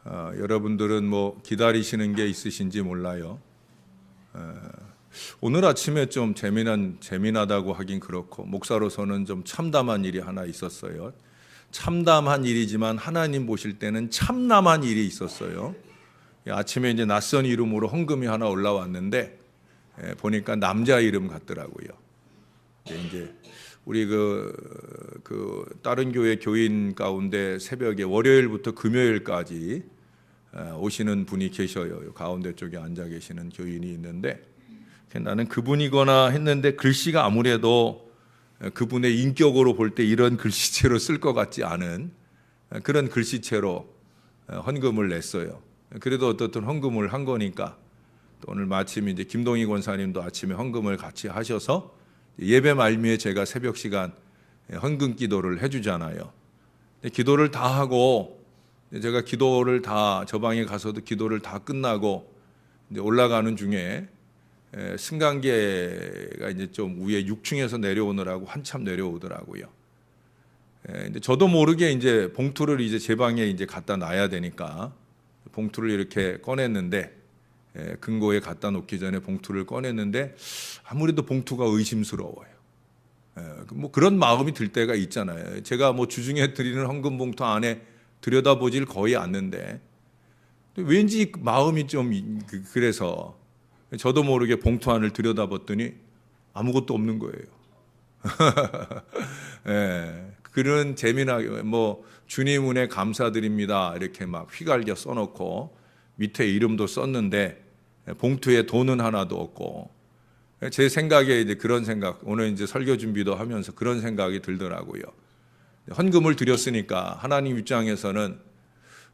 여러분들은 뭐 기다리시는 게 있으신지 몰라요. 오늘 아침에 좀 재미나다고 하긴 그렇고, 목사로서는 좀 참담한 일이 하나 있었어요. 참담한 일이지만 하나님 보실 때는 참남한 일이 있었어요. 아침에 이제 낯선 이름으로 헌금이 하나 올라왔는데, 보니까 남자 이름 같더라고요. 이제 우리 다른 교회 교인 가운데 새벽에 월요일부터 금요일까지 오시는 분이 계셔요. 가운데 쪽에 앉아 계시는 교인이 있는데, 나는 그분이거나 했는데 글씨가 아무래도 그분의 인격으로 볼 때 이런 글씨체로 쓸 것 같지 않은 그런 글씨체로 헌금을 냈어요. 그래도 어떻든 헌금을 한 거니까, 또 오늘 마침 이제 김동희 권사님도 아침에 헌금을 같이 하셔서 예배 말미에 제가 새벽 시간 헌금 기도를 해주잖아요. 기도를 다 하고, 제가 기도를 다, 저 방에 가서도 기도를 다 끝나고 이제 올라가는 중에 승강기가 이제 좀 위에 6층에서 내려오느라고 한참 내려오더라고요. 근데 저도 모르게 이제 봉투를 이제 제 방에 이제 갖다 놔야 되니까 봉투를 이렇게 꺼냈는데, 금고에 갖다 놓기 전에 봉투를 꺼냈는데 아무래도 봉투가 의심스러워요. 뭐 그런 마음이 들 때가 있잖아요. 제가 뭐 주중에 드리는 헌금 봉투 안에 들여다보질 거의 않는데, 왠지 마음이 좀 그래서 저도 모르게 봉투 안을 들여다봤더니 아무것도 없는 거예요. 그런 재미나게 뭐 주님 은혜 감사드립니다 이렇게 막 휘갈겨 써놓고 밑에 이름도 썼는데 봉투에 돈은 하나도 없고, 제 생각에 이제 그런 생각, 오늘 이제 설교 준비도 하면서 그런 생각이 들더라고요. 헌금을 드렸으니까 하나님 입장에서는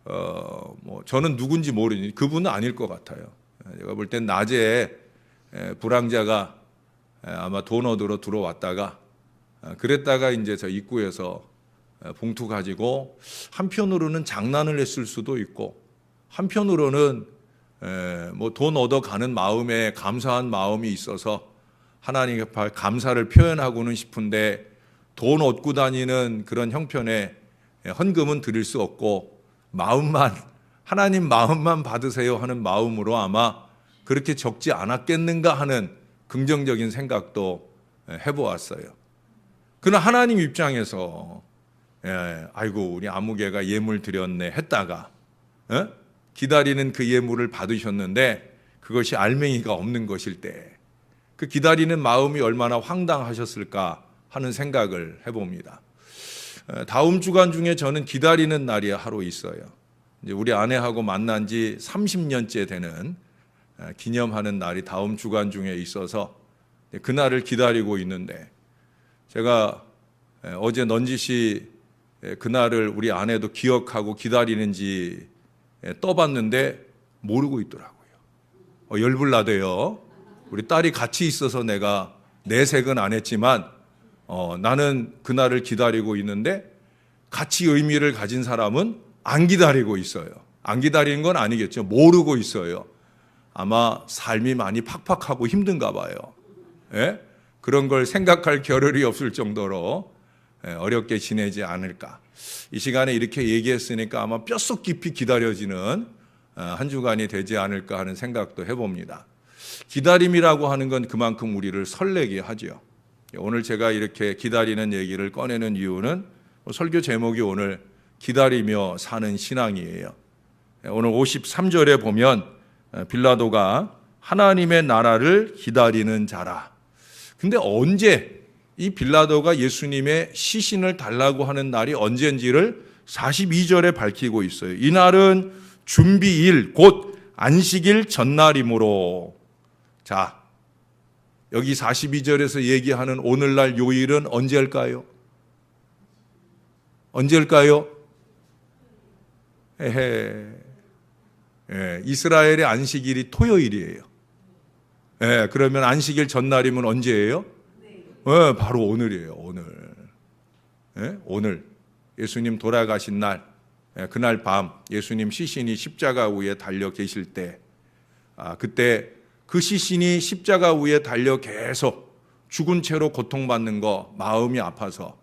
뭐 저는 누군지 모르니 그분은 아닐 것 같아요. 제가 볼 땐 낮에 불황자가 아마 돈 얻으러 들어왔다가 그랬다가 이제 저 입구에서 봉투 가지고 한편으로는 장난을 했을 수도 있고, 한편으로는 뭐 돈 얻어 가는 마음에 감사한 마음이 있어서 하나님께 감사를 표현하고는 싶은데, 돈 얻고 다니는 그런 형편에 헌금은 드릴 수 없고 마음만, 하나님 마음만 받으세요 하는 마음으로 아마 그렇게 적지 않았겠는가 하는 긍정적인 생각도 해보았어요. 그러나 하나님 입장에서 아이고 우리 아무개가 예물 드렸네 했다가 기다리는 그 예물을 받으셨는데 그것이 알맹이가 없는 것일 때 그 기다리는 마음이 얼마나 황당하셨을까 하는 생각을 해봅니다. 다음 주간 중에 저는 기다리는 날이 하루 있어요. 이제 우리 아내하고 만난 지 30년째 되는 기념하는 날이 다음 주간 중에 있어서 그날을 기다리고 있는데, 제가 어제 넌지시 그날을 우리 아내도 기억하고 기다리는지 떠봤는데 모르고 있더라고요. 열불 나대요. 우리 딸이 같이 있어서 내가 내색은 안 했지만 나는 그날을 기다리고 있는데 같이 의미를 가진 사람은 안 기다리고 있어요. 안 기다리는 건 아니겠죠. 모르고 있어요. 아마 삶이 많이 팍팍하고 힘든가 봐요. 그런 걸 생각할 겨를이 없을 정도로 어렵게 지내지 않을까. 이 시간에 이렇게 얘기했으니까 아마 뼛속 깊이 기다려지는 한 주간이 되지 않을까 하는 생각도 해봅니다. 기다림이라고 하는 건 그만큼 우리를 설레게 하죠. 오늘 제가 이렇게 기다리는 얘기를 꺼내는 이유는 설교 제목이 오늘 기다리며 사는 신앙이에요. 오늘 53절에 보면 빌라도가 하나님의 나라를 기다리는 자라. 근데 언제 이 빌라도가 예수님의 시신을 달라고 하는 날이 언제인지를 42절에 밝히고 있어요. 이날은 준비일 곧 안식일 전날이므로. 자, 여기 42절에서 얘기하는 오늘날 요일은 언제일까요? 언제일까요? 이스라엘의 안식일이 토요일이에요. 그러면 안식일 전날이면 언제예요? 바로 오늘이에요. 오늘 예수님 돌아가신 날, 그날 밤 예수님 시신이 십자가 위에 달려 계실 때, 그때 그 시신이 십자가 위에 달려 계속 죽은 채로 고통받는 거 마음이 아파서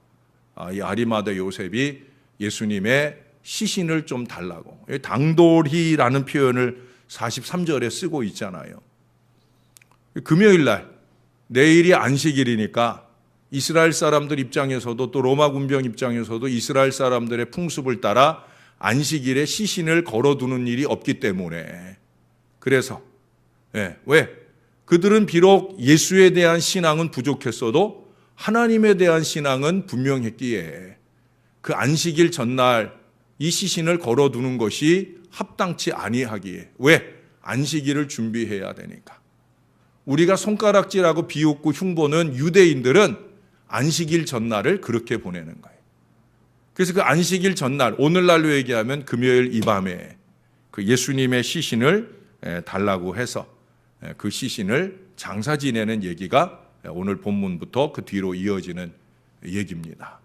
이 아리마다 요셉이 예수님의 시신을 좀 달라고. 당돌이라는 표현을 43절에 쓰고 있잖아요. 금요일 날, 내일이 안식일이니까 이스라엘 사람들 입장에서도 또 로마 군병 입장에서도 이스라엘 사람들의 풍습을 따라 안식일에 시신을 걸어두는 일이 없기 때문에, 그래서 왜? 그들은 비록 예수에 대한 신앙은 부족했어도 하나님에 대한 신앙은 분명했기에 그 안식일 전날 이 시신을 걸어두는 것이 합당치 아니하기에, 왜? 안식일을 준비해야 되니까. 우리가 손가락질하고 비웃고 흉보는 유대인들은 안식일 전날을 그렇게 보내는 거예요. 그래서 그 안식일 전날, 오늘날로 얘기하면 금요일 이 밤에 그 예수님의 시신을 달라고 해서 그 시신을 장사 지내는 얘기가 오늘 본문부터 그 뒤로 이어지는 얘기입니다.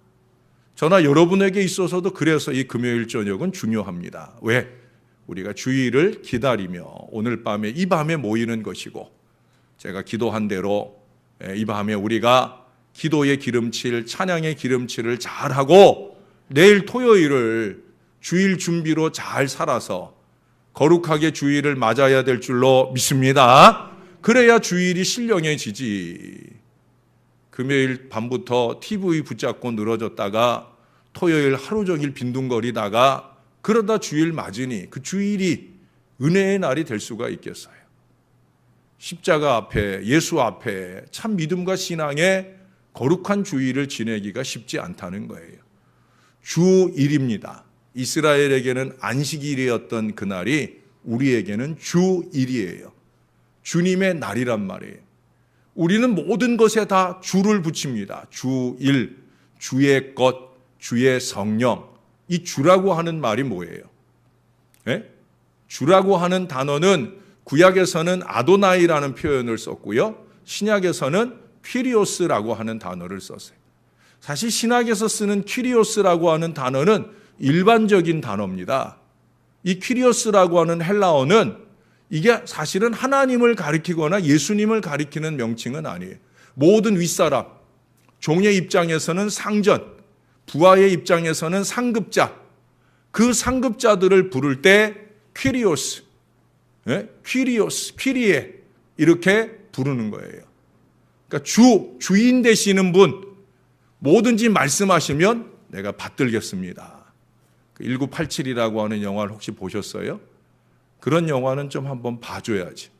저나 여러분에게 있어서도 그래서 이 금요일 저녁은 중요합니다. 왜? 우리가 주일을 기다리며 오늘 밤에 이 밤에 모이는 것이고, 제가 기도한 대로 이 밤에 우리가 기도의 기름칠, 찬양의 기름칠을 잘하고 내일 토요일을 주일 준비로 잘 살아서 거룩하게 주일을 맞아야 될 줄로 믿습니다. 그래야 주일이 신령해지지. 금요일 밤부터 TV 붙잡고 늘어졌다가 토요일 하루 종일 빈둥거리다가 그러다 주일 맞으니 그 주일이 은혜의 날이 될 수가 있겠어요. 십자가 앞에, 예수 앞에 참 믿음과 신앙의 거룩한 주일을 지내기가 쉽지 않다는 거예요. 주일입니다. 이스라엘에게는 안식일이었던 그날이 우리에게는 주일이에요. 주님의 날이란 말이에요. 우리는 모든 것에 다 주를 붙입니다. 주일, 주의 것, 주의 성령. 이 주라고 하는 말이 뭐예요? 주라고 하는 단어는 구약에서는 아도나이라는 표현을 썼고요. 신약에서는 퀴리오스라고 하는 단어를 썼어요. 사실 신약에서 쓰는 퀴리오스라고 하는 단어는 일반적인 단어입니다. 이 퀴리오스라고 하는 헬라어는 이게 사실은 하나님을 가리키거나 예수님을 가리키는 명칭은 아니에요. 모든 윗사람, 종의 입장에서는 상전, 부하의 입장에서는 상급자, 그 상급자들을 부를 때 퀴리오스, 퀴리오스, 퀴리에 이렇게 부르는 거예요. 그러니까 주인 되시는 분, 뭐든지 말씀하시면 내가 받들겠습니다. 1987이라고 하는 영화를 혹시 보셨어요? 그런 영화는 좀 한번 봐줘야지.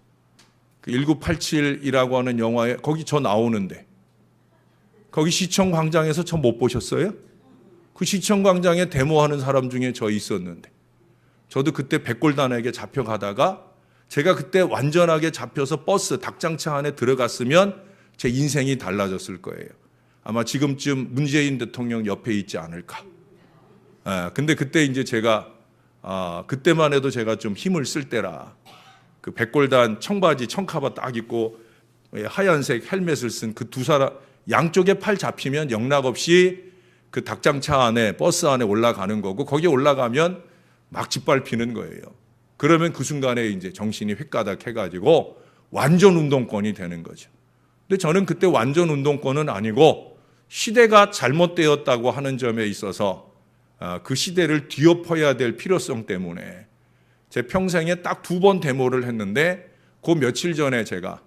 1987이라고 하는 영화에 거기 저 나오는데, 거기 시청광장에서 저 못 보셨어요? 그 시청광장에 데모하는 사람 중에 저 있었는데, 저도 그때 백골단에게 잡혀가다가 제가 그때 완전하게 잡혀서 버스 닭장차 안에 들어갔으면 제 인생이 달라졌을 거예요. 아마 지금쯤 문재인 대통령 옆에 있지 않을까. 근데 그때 이제 제가 그때만 해도 제가 좀 힘을 쓸 때라 그 백골단 청바지 청카바 딱 입고 하얀색 헬멧을 쓴 그 두 사람 양쪽에 팔 잡히면 영락없이 그 닭장차 안에 버스 안에 올라가는 거고, 거기에 올라가면 막 짓밟히는 거예요. 그러면 그 순간에 이제 정신이 획가닥 해가지고 완전 운동권이 되는 거죠. 근데 저는 그때 완전 운동권은 아니고 시대가 잘못되었다고 하는 점에 있어서 그 시대를 뒤엎어야 될 필요성 때문에 제 평생에 딱 2번 데모를 했는데 그 며칠 전에 제가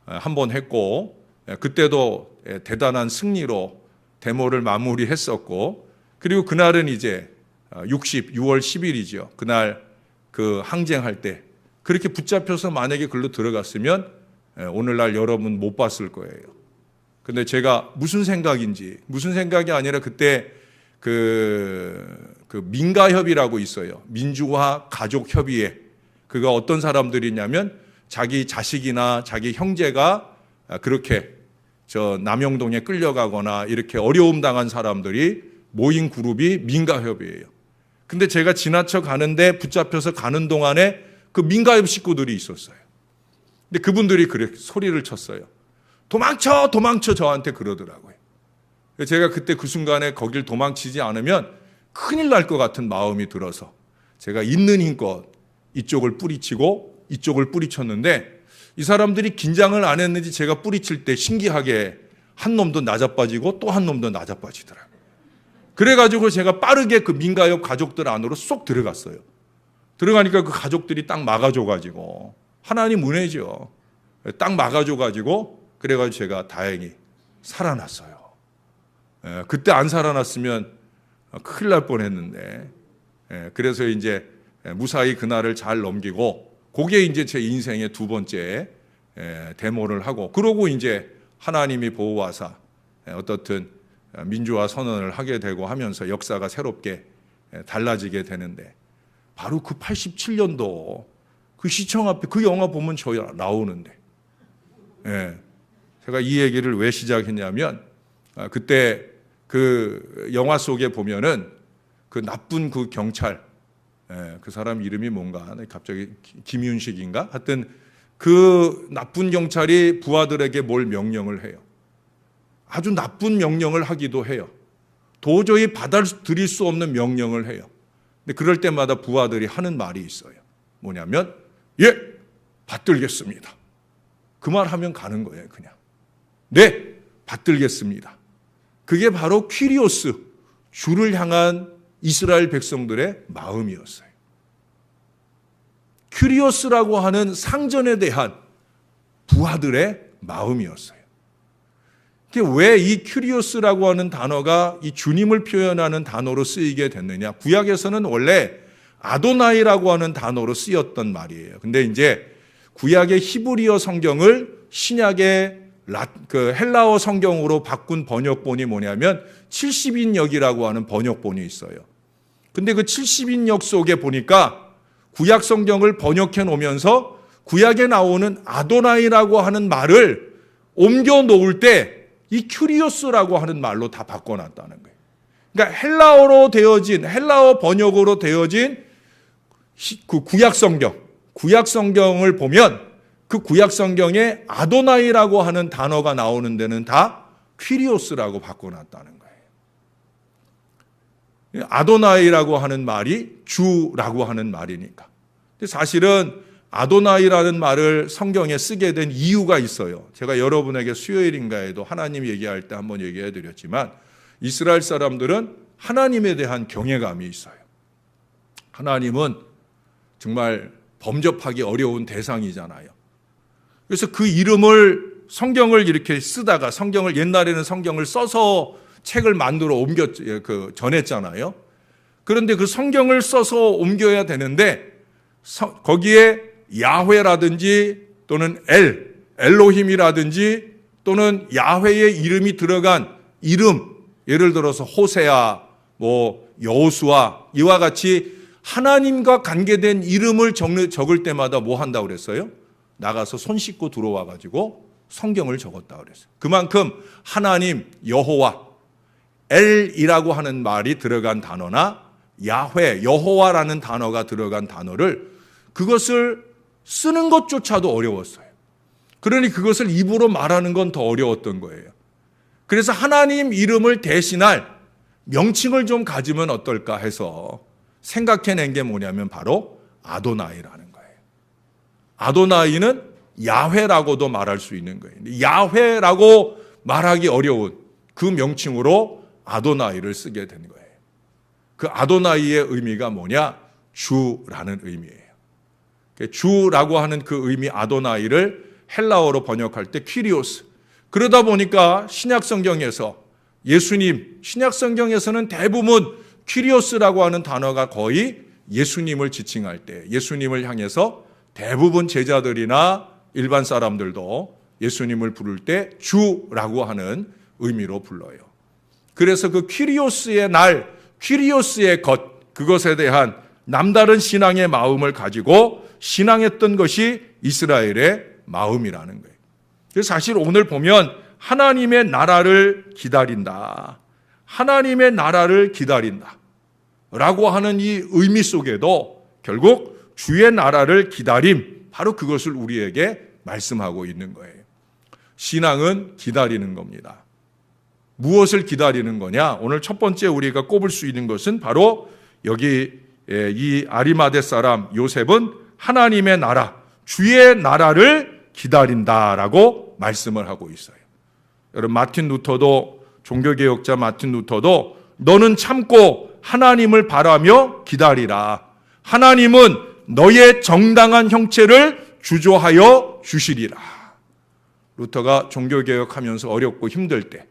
한 번 했고, 그때도 대단한 승리로 데모를 마무리했었고, 그리고 그날은 이제 6월 10일이죠. 그날 그 항쟁할 때 그렇게 붙잡혀서 만약에 글로 들어갔으면 오늘날 여러분 못 봤을 거예요. 근데 제가 무슨 생각이 아니라 그때 그 민가협의라고 있어요. 민주화 가족협의회. 그가 어떤 사람들이냐면 자기 자식이나 자기 형제가 그렇게 저 남영동에 끌려가거나 이렇게 어려움 당한 사람들이 모인 그룹이 민가협이에요. 근데 제가 지나쳐 가는데 붙잡혀서 가는 동안에 그 민가협 식구들이 있었어요. 근데 그분들이 그렇게 소리를 쳤어요. 도망쳐, 도망쳐 저한테 그러더라고요. 제가 그때 그 순간에 거길 도망치지 않으면 큰일 날 것 같은 마음이 들어서 제가 있는 힘껏 이쪽을 뿌리치고 이쪽을 뿌리쳤는데, 이 사람들이 긴장을 안 했는지 제가 뿌리칠 때 신기하게 한 놈도 낮아빠지고 또 한 놈도 낮아빠지더라고요. 그래가지고 제가 빠르게 그 민가협 가족들 안으로 쏙 들어갔어요. 들어가니까 그 가족들이 딱 막아줘가지고, 하나님 은혜죠. 딱 막아줘가지고, 그래가지고 제가 다행히 살아났어요. 그때 안 살아났으면 큰일 날 뻔했는데, 그래서 이제 무사히 그날을 잘 넘기고, 그게 이제 제 인생의 두 번째 데모를 하고, 그러고 이제 하나님이 보호하사 어떻든 민주화 선언을 하게 되고 하면서 역사가 새롭게 달라지게 되는데, 바로 그 87년도 그 시청 앞에 그 영화 보면 저 나오는데, 제가 이 얘기를 왜 시작했냐면, 그때 그 영화 속에 보면은 그 나쁜 그 경찰, 그 사람 이름이 뭔가 갑자기 김윤식인가? 하여튼 그 나쁜 경찰이 부하들에게 뭘 명령을 해요. 아주 나쁜 명령을 하기도 해요. 도저히 받아들일 수 없는 명령을 해요. 근데 그럴 때마다 부하들이 하는 말이 있어요. 뭐냐면, 예, 받들겠습니다. 그 말 하면 가는 거예요, 그냥. 네, 받들겠습니다. 그게 바로 퀴리오스, 주를 향한 이스라엘 백성들의 마음이었어요. 퀴리오스라고 하는 상전에 대한 부하들의 마음이었어요. 왜 이 퀴리오스라고 하는 단어가 이 주님을 표현하는 단어로 쓰이게 됐느냐? 구약에서는 원래 아도나이라고 하는 단어로 쓰였던 말이에요. 근데 이제 구약의 히브리어 성경을 신약의 그 헬라어 성경으로 바꾼 번역본이 뭐냐면 70인역이라고 하는 번역본이 있어요. 근데 그 70인역 속에 보니까 구약 성경을 번역해 놓으면서 구약에 나오는 아도나이라고 하는 말을 옮겨 놓을 때 이 큐리오스라고 하는 말로 다 바꿔놨다는 거예요. 그러니까 헬라어 번역으로 되어진 그 구약 성경을 보면 그 구약 성경에 아도나이라고 하는 단어가 나오는 데는 다 퀴리오스라고 바꿔놨다는 거예요. 아도나이라고 하는 말이 주라고 하는 말이니까. 근데 사실은 아도나이라는 말을 성경에 쓰게 된 이유가 있어요. 제가 여러분에게 수요일인가에도 하나님 얘기할 때 한번 얘기해 드렸지만, 이스라엘 사람들은 하나님에 대한 경외감이 있어요. 하나님은 정말 범접하기 어려운 대상이잖아요. 그래서 그 이름을 성경을 이렇게 쓰다가 옛날에는 성경을 써서 책을 만들어 전했잖아요. 그런데 그 성경을 써서 옮겨야 되는데 거기에 야훼라든지 또는 엘로힘이라든지 또는 야훼의 이름이 들어간 이름, 예를 들어서 호세아, 여호수아 이와 같이 하나님과 관계된 이름을 적을 때마다 뭐 한다고 그랬어요? 나가서 손 씻고 들어와 가지고 성경을 적었다고 그랬어요. 그만큼 하나님, 여호와, 엘이라고 하는 말이 들어간 단어나 야훼, 여호와라는 단어가 들어간 단어를 그것을 쓰는 것조차도 어려웠어요. 그러니 그것을 입으로 말하는 건 더 어려웠던 거예요. 그래서 하나님 이름을 대신할 명칭을 좀 가지면 어떨까 해서 생각해낸 게 뭐냐면 바로 아도나이라는 거예요. 아도나이는 야훼라고도 말할 수 있는 거예요. 야훼라고 말하기 어려운 그 명칭으로 아도나이를 쓰게 된 거예요. 그 아도나이의 의미가 뭐냐? 주라는 의미예요. 주라고 하는 그 의미 아도나이를 헬라어로 번역할 때 퀴리오스. 그러다 보니까 신약성경에서 신약성경에서는 대부분 퀴리오스라고 하는 단어가 거의 예수님을 지칭할 때, 예수님을 향해서 대부분 제자들이나 일반 사람들도 예수님을 부를 때 주라고 하는 의미로 불러요. 그래서 그 퀴리오스의 날, 퀴리오스의 것, 그것에 대한 남다른 신앙의 마음을 가지고 신앙했던 것이 이스라엘의 마음이라는 거예요. 그래서 사실 오늘 보면 하나님의 나라를 기다린다. 하나님의 나라를 기다린다. 라고 하는 이 의미 속에도 결국 주의 나라를 기다림, 바로 그것을 우리에게 말씀하고 있는 거예요. 신앙은 기다리는 겁니다. 무엇을 기다리는 거냐? 오늘 첫 번째 우리가 꼽을 수 있는 것은 바로 여기 이 아리마대 사람 요셉은 하나님의 나라, 주의 나라를 기다린다라고 말씀을 하고 있어요. 여러분 종교개혁자 마틴 루터도 너는 참고 하나님을 바라며 기다리라. 하나님은 너의 정당한 형체를 주조하여 주시리라. 루터가 종교개혁하면서 어렵고 힘들 때,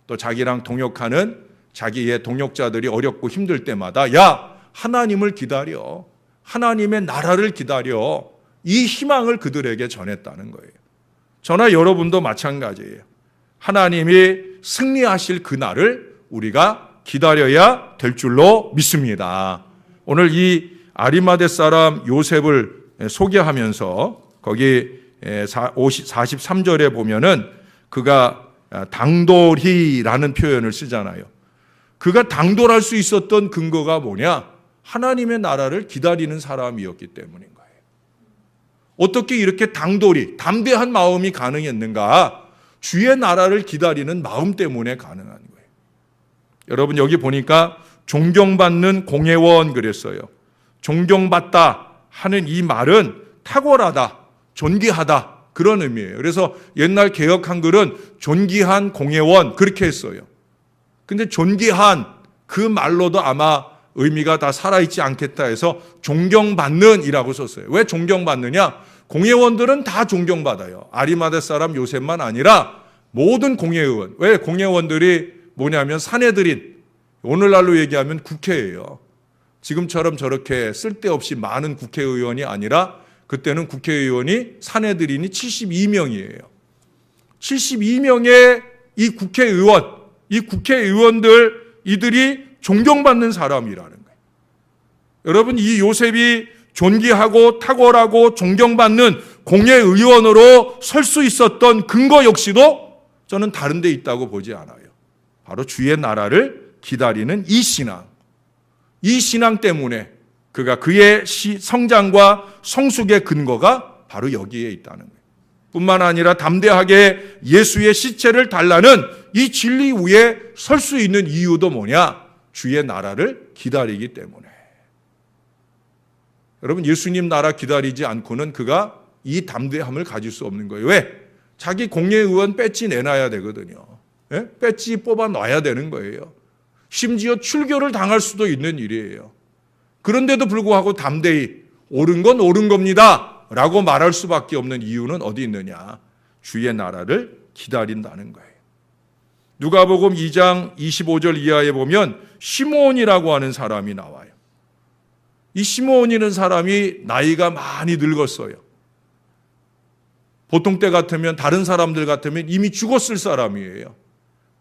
또 자기랑 동역하는 자기의 동역자들이 어렵고 힘들 때마다 야, 하나님을 기다려. 하나님의 나라를 기다려. 이 희망을 그들에게 전했다는 거예요. 저나 여러분도 마찬가지예요. 하나님이 승리하실 그날을 우리가 기다려야 될 줄로 믿습니다. 오늘 이 아리마대 사람 요셉을 소개하면서 거기 43절에 보면은 그가 당돌이라는 표현을 쓰잖아요. 그가 당돌할 수 있었던 근거가 뭐냐? 하나님의 나라를 기다리는 사람이었기 때문인 거예요. 어떻게 이렇게 당돌이, 담대한 마음이 가능했는가? 주의 나라를 기다리는 마음 때문에 가능한 거예요. 여러분 여기 보니까 존경받는 공회원 그랬어요. 존경받다 하는 이 말은 탁월하다, 존귀하다 그런 의미예요. 그래서 옛날 개역 한글은 존귀한 공회원 그렇게 했어요. 근데 존귀한 그 말로도 아마 의미가 다 살아있지 않겠다 해서 존경받는 이라고 썼어요. 왜 존경받느냐? 공회원들은 다 존경받아요. 아리마대 사람 요셉만 아니라 모든 공회의원. 왜? 공회원들이 뭐냐면 사내들인, 오늘날로 얘기하면 국회예요. 지금처럼 저렇게 쓸데없이 많은 국회의원이 아니라 그때는 국회의원이 사내들인이 72명이에요. 72명의 이 국회의원, 이 국회의원들 이들이 존경받는 사람이라는 거예요. 여러분 이 요셉이 존귀하고 탁월하고 존경받는 공회의원으로 설 수 있었던 근거 역시도 저는 다른 데 있다고 보지 않아요. 바로 주의 나라를 기다리는 이 신앙 때문에 그가 그의 성장과 성숙의 근거가 바로 여기에 있다는 거예요. 뿐만 아니라 담대하게 예수의 시체를 달라는 이 진리 위에 설 수 있는 이유도 뭐냐? 주의 나라를 기다리기 때문에. 여러분 예수님 나라 기다리지 않고는 그가 이 담대함을 가질 수 없는 거예요. 왜? 자기 공회의원 배지 내놔야 되거든요. 예? 배지 뽑아놔야 되는 거예요. 심지어 출교를 당할 수도 있는 일이에요. 그런데도 불구하고 담대히 옳은 건 옳은 겁니다 라고 말할 수밖에 없는 이유는 어디 있느냐? 주의 나라를 기다린다는 거예요. 누가복음 2장 25절 이하에 보면 시므온이라고 하는 사람이 나와요. 이 시므온이라는 사람이 나이가 많이 늙었어요. 보통 때 같으면 다른 사람들 같으면 이미 죽었을 사람이에요.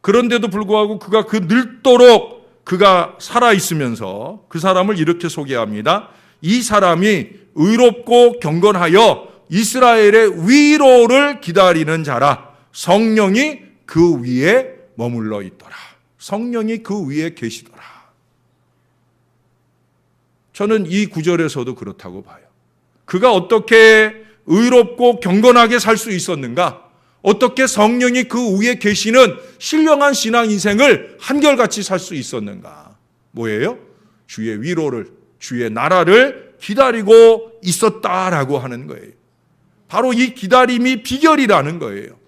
그런데도 불구하고 그가 그 늙도록 그가 살아있으면서 그 사람을 이렇게 소개합니다. 이 사람이 의롭고 경건하여 이스라엘의 위로를 기다리는 자라. 성령이 그 위에 머물러 있더라. 성령이 그 위에 계시더라. 저는 이 구절에서도 그렇다고 봐요. 그가 어떻게 의롭고 경건하게 살 수 있었는가? 어떻게 성령이 그 위에 계시는 신령한 신앙 인생을 한결같이 살 수 있었는가? 뭐예요? 주의 위로를, 주의 나라를 기다리고 있었다라고 하는 거예요. 바로 이 기다림이 비결이라는 거예요.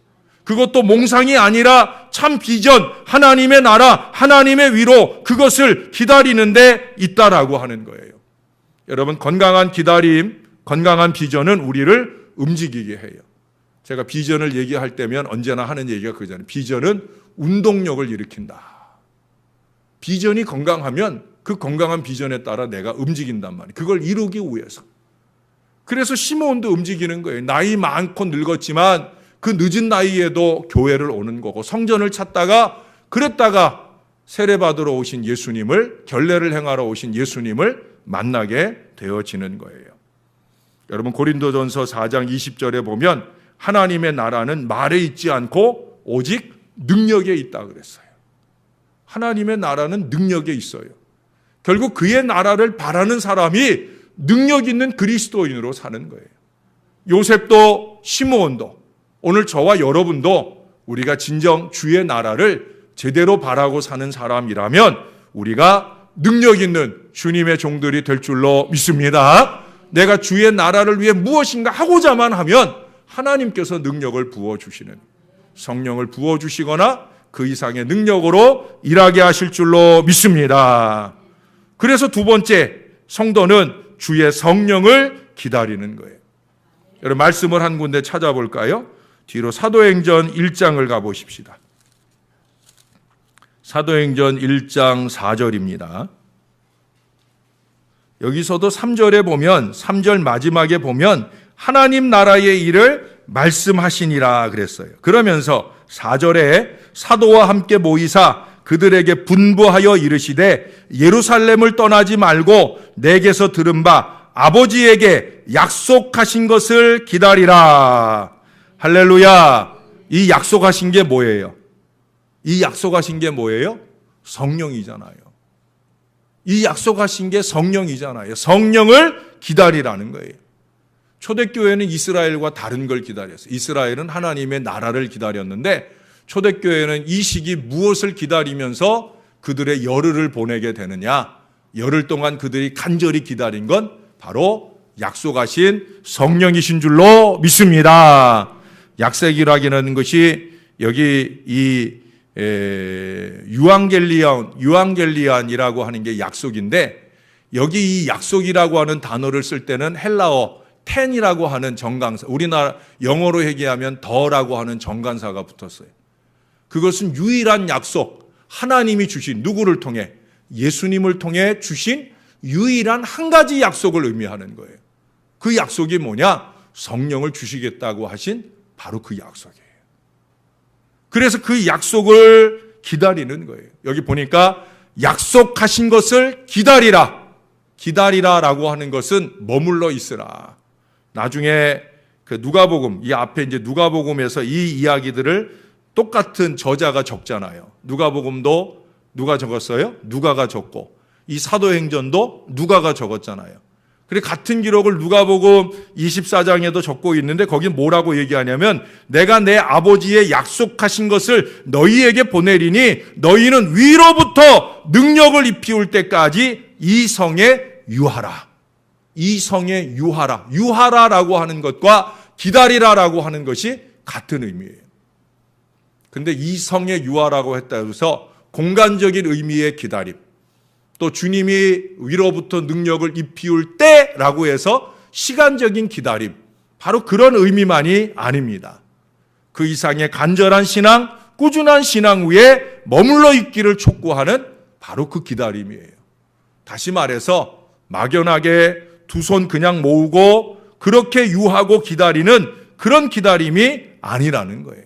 그것도 몽상이 아니라 참 비전, 하나님의 나라, 하나님의 위로, 그것을 기다리는 데 있다라고 하는 거예요. 여러분 건강한 기다림, 건강한 비전은 우리를 움직이게 해요. 제가 비전을 얘기할 때면 언제나 하는 얘기가 그거잖아요. 비전은 운동력을 일으킨다. 비전이 건강하면 그 건강한 비전에 따라 내가 움직인단 말이에요. 그걸 이루기 위해서. 그래서 시므온도 움직이는 거예요. 나이 많고 늙었지만 그 늦은 나이에도 교회를 오는 거고 성전을 찾다가 그랬다가 세례받으러 오신 예수님을, 결례를 행하러 오신 예수님을 만나게 되어지는 거예요. 여러분 고린도전서 4장 20절에 보면 하나님의 나라는 말에 있지 않고 오직 능력에 있다 그랬어요. 하나님의 나라는 능력에 있어요. 결국 그의 나라를 바라는 사람이 능력 있는 그리스도인으로 사는 거예요. 요셉도 시므온도 오늘 저와 여러분도 우리가 진정 주의 나라를 제대로 바라고 사는 사람이라면 우리가 능력 있는 주님의 종들이 될 줄로 믿습니다. 내가 주의 나라를 위해 무엇인가 하고자만 하면 하나님께서 능력을 부어주시는, 성령을 부어주시거나 그 이상의 능력으로 일하게 하실 줄로 믿습니다. 그래서 두 번째, 성도는 주의 성령을 기다리는 거예요. 여러분 말씀을 한 군데 찾아볼까요? 뒤로 사도행전 1장을 가보십시다. 사도행전 1장 4절입니다. 여기서도 3절에 보면 3절 마지막에 보면 하나님 나라의 일을 말씀하시니라 그랬어요. 그러면서 4절에 사도와 함께 모이사 그들에게 분부하여 이르시되 예루살렘을 떠나지 말고 내게서 들은 바 아버지에게 약속하신 것을 기다리라. 할렐루야. 이 약속하신 게 뭐예요? 이 약속하신 게 뭐예요? 성령이잖아요. 이 약속하신 게 성령이잖아요. 성령을 기다리라는 거예요. 초대교회는 이스라엘과 다른 걸 기다렸어요. 이스라엘은 하나님의 나라를 기다렸는데 초대교회는 이 시기 무엇을 기다리면서 그들의 열흘을 보내게 되느냐? 열흘 동안 그들이 간절히 기다린 건 바로 약속하신 성령이신 줄로 믿습니다. 약속이라는 것이 여기 이 유앙겔리안이라고 하는 게 약속인데 여기 이 약속이라고 하는 단어를 쓸 때는 헬라어 텐이라고 하는 정관사, 우리나라 영어로 얘기하면 더라고 하는 정관사가 붙었어요. 그것은 유일한 약속, 하나님이 주신 누구를 통해? 예수님을 통해 주신 유일한 한 가지 약속을 의미하는 거예요. 그 약속이 뭐냐? 성령을 주시겠다고 하신 바로 그 약속이에요. 그래서 그 약속을 기다리는 거예요. 여기 보니까 약속하신 것을 기다리라. 기다리라라고 하는 것은 머물러 있으라. 나중에 그 누가복음, 이 앞에 이제 누가복음에서 이 이야기들을 똑같은 저자가 적잖아요. 누가복음도 누가 적었어요? 누가가 적고 이 사도행전도 누가가 적었잖아요. 그리고 같은 기록을 누가복음 24장에도 적고 있는데 거기 뭐라고 얘기하냐면 내가 내 아버지의 약속하신 것을 너희에게 보내리니 너희는 위로부터 능력을 입히울 때까지 이 성에 유하라. 이 성에 유하라. 유하라라고 하는 것과 기다리라라고 하는 것이 같은 의미예요. 근데 이 성에 유하라고 했다고 해서 공간적인 의미의 기다림, 또 주님이 위로부터 능력을 입히울 때라고 해서 시간적인 기다림, 바로 그런 의미만이 아닙니다. 그 이상의 간절한 신앙, 꾸준한 신앙 위에 머물러 있기를 촉구하는 바로 그 기다림이에요. 다시 말해서 막연하게 두 손 그냥 모으고 그렇게 유하고 기다리는 그런 기다림이 아니라는 거예요.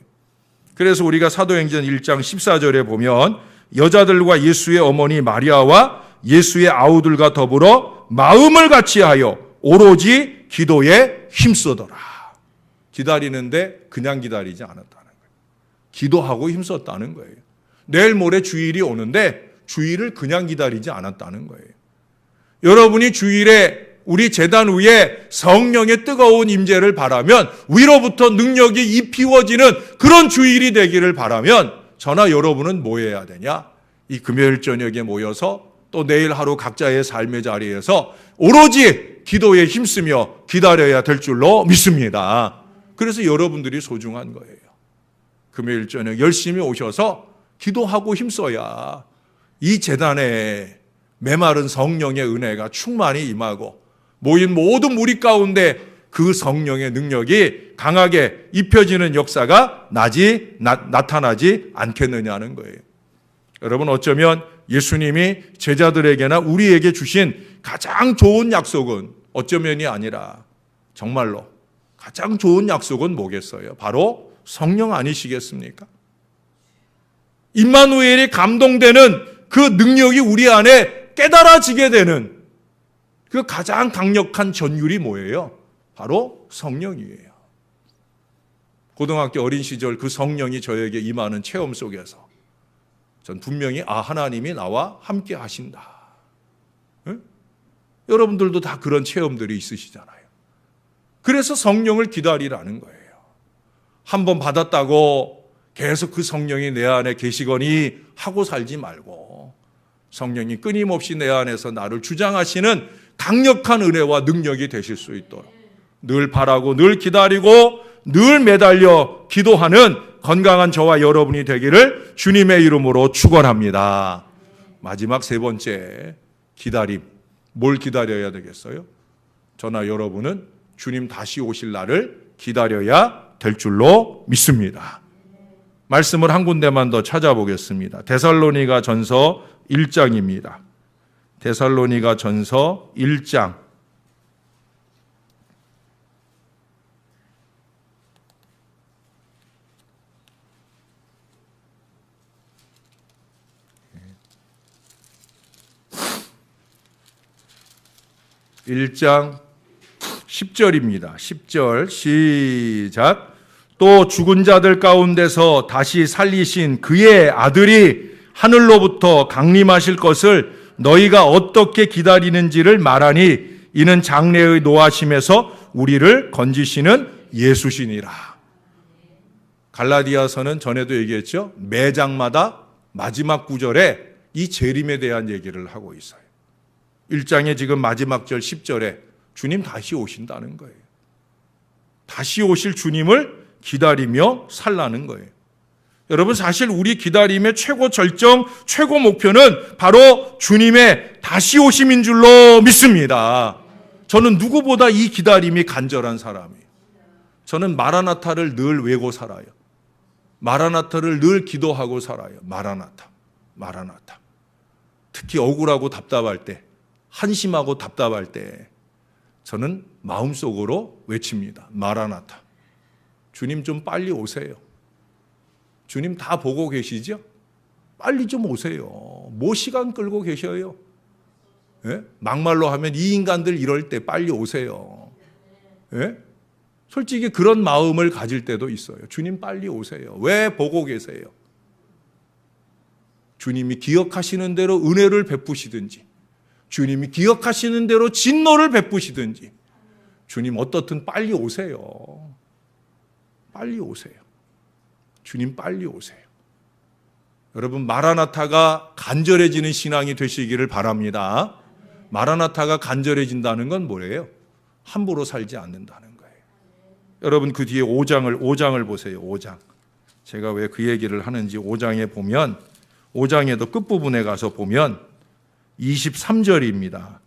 그래서 우리가 사도행전 1장 14절에 보면 여자들과 예수의 어머니 마리아와 예수의 아우들과 더불어 마음을 같이하여 오로지 기도에 힘쓰더라. 기다리는데 그냥 기다리지 않았다는 거예요. 기도하고 힘썼다는 거예요. 내일 모레 주일이 오는데 주일을 그냥 기다리지 않았다는 거예요. 여러분이 주일에 우리 제단 위에 성령의 뜨거운 임재를 바라면 위로부터 능력이 입히워지는 그런 주일이 되기를 바라면 저나 여러분은 뭐 해야 되냐? 이 금요일 저녁에 모여서 또 내일 하루 각자의 삶의 자리에서 오로지 기도에 힘쓰며 기다려야 될 줄로 믿습니다. 그래서 여러분들이 소중한 거예요. 금요일 저녁 열심히 오셔서 기도하고 힘써야 이 제단에 메마른 성령의 은혜가 충만히 임하고 모인 모든 무리 가운데 그 성령의 능력이 강하게 입혀지는 역사가 나타나지 않겠느냐는 거예요. 여러분 어쩌면 예수님이 제자들에게나 우리에게 주신 가장 좋은 약속은 어쩌면이 아니라 정말로 가장 좋은 약속은 뭐겠어요? 바로 성령 아니시겠습니까? 임마누엘이 감동되는 그 능력이 우리 안에 깨달아지게 되는 그 가장 강력한 전율이 뭐예요? 바로 성령이에요. 고등학교 어린 시절 그 성령이 저에게 임하는 체험 속에서 전 분명히 하나님이 나와 함께 하신다. 응? 여러분들도 다 그런 체험들이 있으시잖아요. 그래서 성령을 기다리라는 거예요. 한번 받았다고 계속 그 성령이 내 안에 계시거니 하고 살지 말고 성령이 끊임없이 내 안에서 나를 주장하시는 강력한 은혜와 능력이 되실 수 있도록 늘 바라고 늘 기다리고 늘 매달려 기도하는 건강한 저와 여러분이 되기를 주님의 이름으로 축원합니다. 마지막 세 번째, 기다림. 뭘 기다려야 되겠어요? 저나 여러분은 주님 다시 오실 날을 기다려야 될 줄로 믿습니다. 말씀을 한 군데만 더 찾아보겠습니다. 데살로니가 전서 1장입니다. 데살로니가 전서 1장. (1장) 10절입니다. 10절 시작. 또 죽은 자들 가운데서 다시 살리신 그의 아들이 하늘로부터 강림하실 것을 너희가 어떻게 기다리는지를 말하니 이는 장래의 노하심에서 우리를 건지시는 예수시니라. 갈라디아서는 전에도 얘기했죠. 매 장마다 마지막 구절에 이 재림에 대한 얘기를 하고 있어요. 1장의 지금 마지막 절 10절에 주님 다시 오신다는 거예요. 다시 오실 주님을 기다리며 살라는 거예요. 여러분, 사실 우리 기다림의 최고 절정, 최고 목표는 바로 주님의 다시 오심인 줄로 믿습니다. 저는 누구보다 이 기다림이 간절한 사람이에요. 저는 마라나타를 늘 외고 살아요. 마라나타를 늘 기도하고 살아요. 마라나타, 마라나타. 특히 억울하고 답답할 때, 한심하고 답답할 때 저는 마음속으로 외칩니다. 마라나타. 주님 좀 빨리 오세요. 주님 다 보고 계시죠? 빨리 좀 오세요. 뭐 시간 끌고 계셔요? 예? 막말로 하면 이 인간들 이럴 때 빨리 오세요. 예? 솔직히 그런 마음을 가질 때도 있어요. 주님 빨리 오세요. 왜 보고 계세요? 주님이 기억하시는 대로 은혜를 베푸시든지, 주님이 기억하시는 대로 진노를 베푸시든지, 주님 어떻든 빨리 오세요. 빨리 오세요. 주님 빨리 오세요. 여러분, 마라나타가 간절해지는 신앙이 되시기를 바랍니다. 마라나타가 간절해진다는 건 뭐예요? 함부로 살지 않는다는 거예요. 여러분, 그 뒤에 5장을 보세요. 5장. 제가 왜 그 얘기를 하는지 5장에 보면, 5장에도 끝부분에 가서 보면 23절입니다.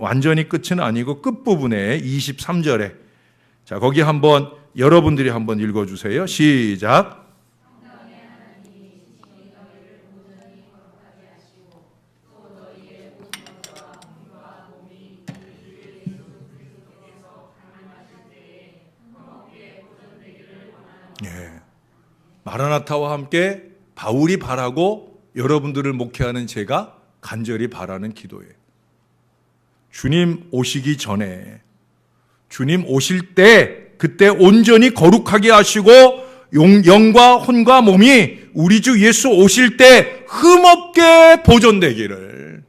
완전히 끝은 아니고 끝부분에 23절에. 자, 거기 한번 여러분들이 한번 읽어주세요. 시작. 예. 마라나타와 함께 바울이 바라고 여러분들을 목회하는 제가 간절히 바라는 기도예요. 주님 오시기 전에, 주님 오실 때 그때 온전히 거룩하게 하시고 영과 혼과 몸이 우리 주 예수 오실 때 흠없게 보존되기를.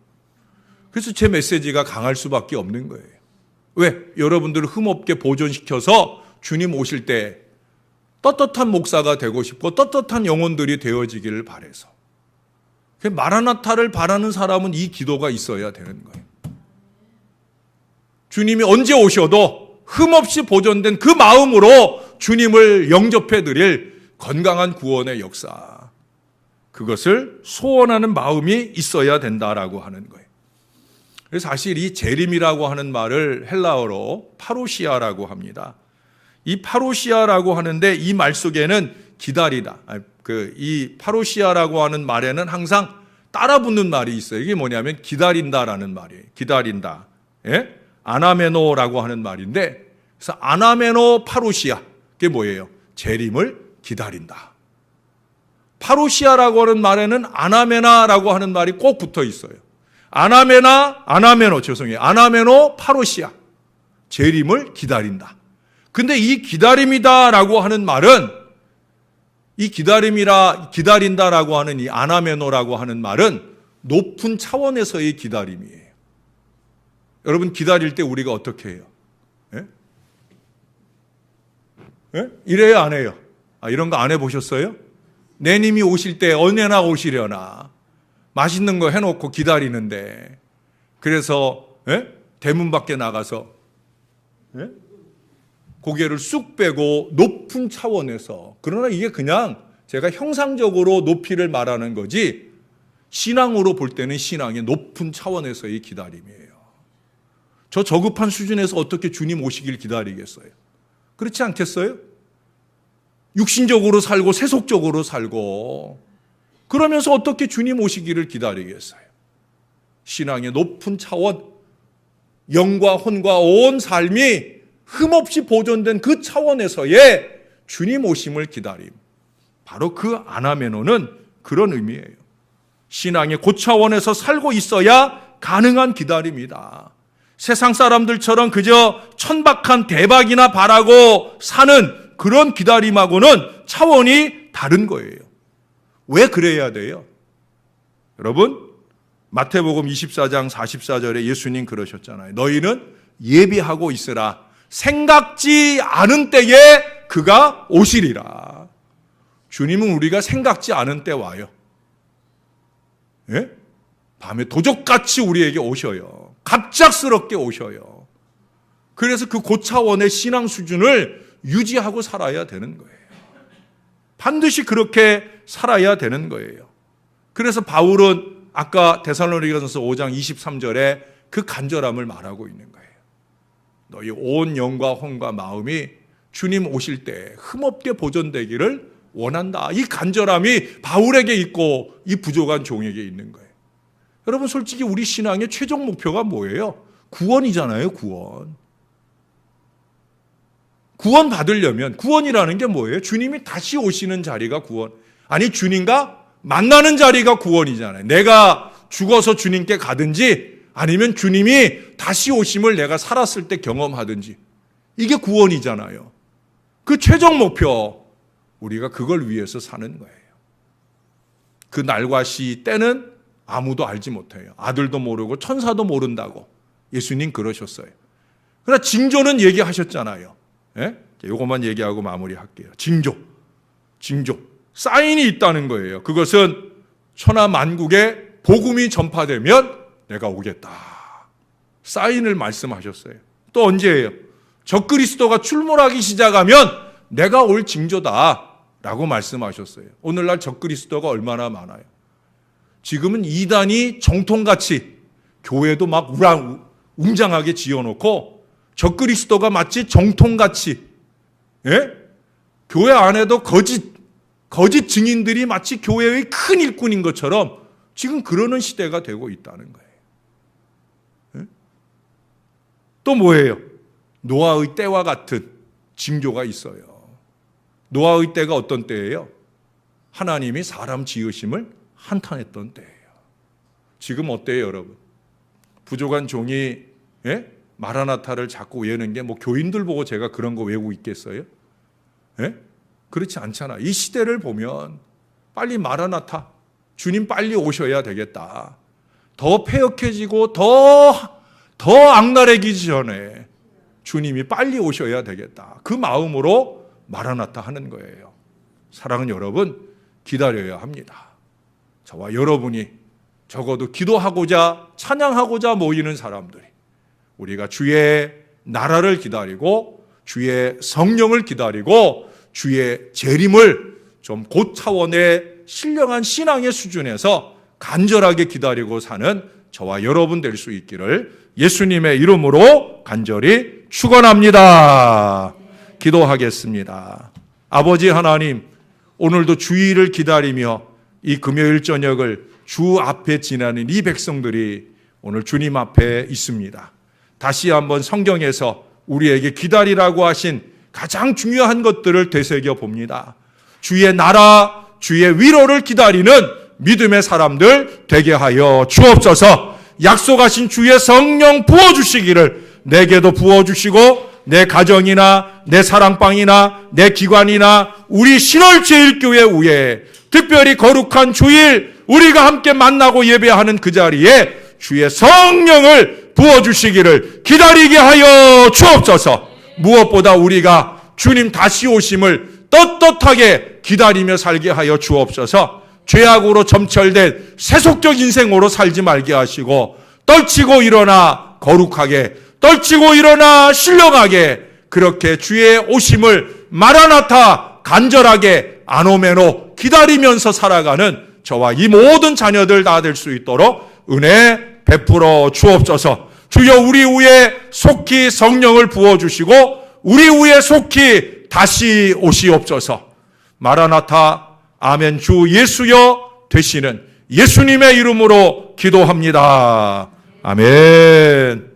그래서 제 메시지가 강할 수밖에 없는 거예요. 왜? 여러분들을 흠없게 보존시켜서 주님 오실 때 떳떳한 목사가 되고 싶고 떳떳한 영혼들이 되어지기를 바라서. 마라나타를 바라는 사람은 이 기도가 있어야 되는 거예요. 주님이 언제 오셔도 흠없이 보존된 그 마음으로 주님을 영접해 드릴 건강한 구원의 역사, 그것을 소원하는 마음이 있어야 된다라고 하는 거예요. 그래서 사실 이 재림이라고 하는 말을 헬라어로 파루시아라고 합니다. 이 파루시아라고 하는데 이 말 속에는 기다리다, 이 파루시아라고 하는 말에는 항상 따라붙는 말이 있어요. 이게 뭐냐면 기다린다라는 말이에요. 기다린다. 예? 아나메노라고 하는 말인데, 그래서 아나메노 파루시아, 그게 뭐예요? 재림을 기다린다. 파루시아라고 하는 말에는 아나메나라고 하는 말이 꼭 붙어 있어요. 아나메노 파루시아, 재림을 기다린다. 근데 이 기다림이다라고 하는 말은, 이 기다린다라고 하는 이 아나메노라고 하는 말은 높은 차원에서의 기다림이에요. 여러분, 기다릴 때 우리가 어떻게 해요? 예? 예? 이래요, 안 해요? 이런 거 안 해보셨어요? 내님이 오실 때 언제나 오시려나. 맛있는 거 해놓고 기다리는데, 그래서 예? 대문 밖에 나가서 예? 고개를 쑥 빼고 높은 차원에서, 그러나 이게 그냥 제가 형상적으로 높이를 말하는 거지 신앙으로 볼 때는 신앙의 높은 차원에서의 기다림이에요. 저 저급한 수준에서 어떻게 주님 오시길 기다리겠어요? 그렇지 않겠어요? 육신적으로 살고 세속적으로 살고 그러면서 어떻게 주님 오시기를 기다리겠어요? 신앙의 높은 차원, 영과 혼과 온 삶이 흠없이 보존된 그 차원에서의 주님 오심을 기다림. 바로 그 아나메노는 그런 의미예요. 신앙의 고차원에서 살고 있어야 가능한 기다림이다. 세상 사람들처럼 그저 천박한 대박이나 바라고 사는 그런 기다림하고는 차원이 다른 거예요. 왜 그래야 돼요? 여러분, 마태복음 24장 44절에 예수님 그러셨잖아요. 너희는 예비하고 있으라. 생각지 않은 때에 그가 오시리라. 주님은 우리가 생각지 않은 때 와요. 예? 밤에 도적같이 우리에게 오셔요. 갑작스럽게 오셔요. 그래서 그 고차원의 신앙 수준을 유지하고 살아야 되는 거예요. 반드시 그렇게 살아야 되는 거예요. 그래서 바울은 아까 데살로니가전서 5장 23절에 그 간절함을 말하고 있는 거예요. 너희 온 영과 혼과 마음이 주님 오실 때 흠없게 보존되기를 원한다. 이 간절함이 바울에게 있고 이 부족한 종에게 있는 거예요. 여러분, 솔직히 우리 신앙의 최종 목표가 뭐예요? 구원이잖아요, 구원. 구원 받으려면, 구원이라는 게 뭐예요? 주님이 다시 오시는 자리가 구원. 아니, 주님과 만나는 자리가 구원이잖아요. 내가 죽어서 주님께 가든지 아니면 주님이 다시 오심을 내가 살았을 때 경험하든지, 이게 구원이잖아요. 그 최종 목표, 우리가 그걸 위해서 사는 거예요. 그 날과 시 때는 아무도 알지 못해요. 아들도 모르고 천사도 모른다고 예수님 그러셨어요. 그러나 징조는 얘기하셨잖아요. 예? 이것만 얘기하고 마무리할게요. 징조. 사인이 있다는 거예요. 그것은 천하 만국에 복음이 전파되면 내가 오겠다. 사인을 말씀하셨어요. 또 언제예요? 적그리스도가 출몰하기 시작하면 내가 올 징조다 라고 말씀하셨어요. 오늘날 적그리스도가 얼마나 많아요. 지금은 이단이 정통같이 교회도 막 웅장하게 지어놓고 적그리스도가 마치 정통같이, 예? 교회 안에도 거짓 증인들이 마치 교회의 큰 일꾼인 것처럼 지금 그러는 시대가 되고 있다는 거예요. 예? 또 뭐예요? 노아의 때와 같은 징조가 있어요. 노아의 때가 어떤 때예요? 하나님이 사람 지으심을 한탄했던 때예요. 지금 어때요, 여러분? 부족한 종이, 예? 마라나타를 자꾸 외우는 게 뭐 교인들 보고 제가 그런 거 외우고 있겠어요? 예? 그렇지 않잖아. 이 시대를 보면 빨리 마라나타, 주님 빨리 오셔야 되겠다. 더 패역해지고 더 악랄해지기 전에 주님이 빨리 오셔야 되겠다. 그 마음으로 마라나타 하는 거예요. 사랑하는 여러분, 기다려야 합니다. 저와 여러분이 적어도 기도하고자 찬양하고자 모이는 사람들이 우리가 주의 나라를 기다리고 주의 성령을 기다리고 주의 재림을 좀 고차원의 신령한 신앙의 수준에서 간절하게 기다리고 사는 저와 여러분 될 수 있기를 예수님의 이름으로 간절히 축원합니다. 기도하겠습니다. 아버지 하나님, 오늘도 주일을 기다리며 이 금요일 저녁을 주 앞에 지나는 이 백성들이 오늘 주님 앞에 있습니다. 다시 한번 성경에서 우리에게 기다리라고 하신 가장 중요한 것들을 되새겨 봅니다. 주의 나라, 주의 위로를 기다리는 믿음의 사람들 되게 하여 주옵소서. 약속하신 주의 성령 부어주시기를 내게도 부어주시고 내 가정이나 내 사랑방이나 내 기관이나 우리 신월제일교회 위에 특별히 거룩한 주일 우리가 함께 만나고 예배하는 그 자리에 주의 성령을 부어주시기를 기다리게 하여 주옵소서. 무엇보다 우리가 주님 다시 오심을 떳떳하게 기다리며 살게 하여 주옵소서. 죄악으로 점철된 세속적 인생으로 살지 말게 하시고 떨치고 일어나 거룩하게, 떨치고 일어나 신령하게 그렇게 주의 오심을 마라나타 간절하게 아노메노 기다리면서 살아가는 저와 이 모든 자녀들 다 될 수 있도록 은혜 베풀어 주옵소서. 주여, 우리 위에 속히 성령을 부어주시고 우리 위에 속히 다시 오시옵소서. 마라나타 아멘 주 예수여 되시는 예수님의 이름으로 기도합니다. 아멘.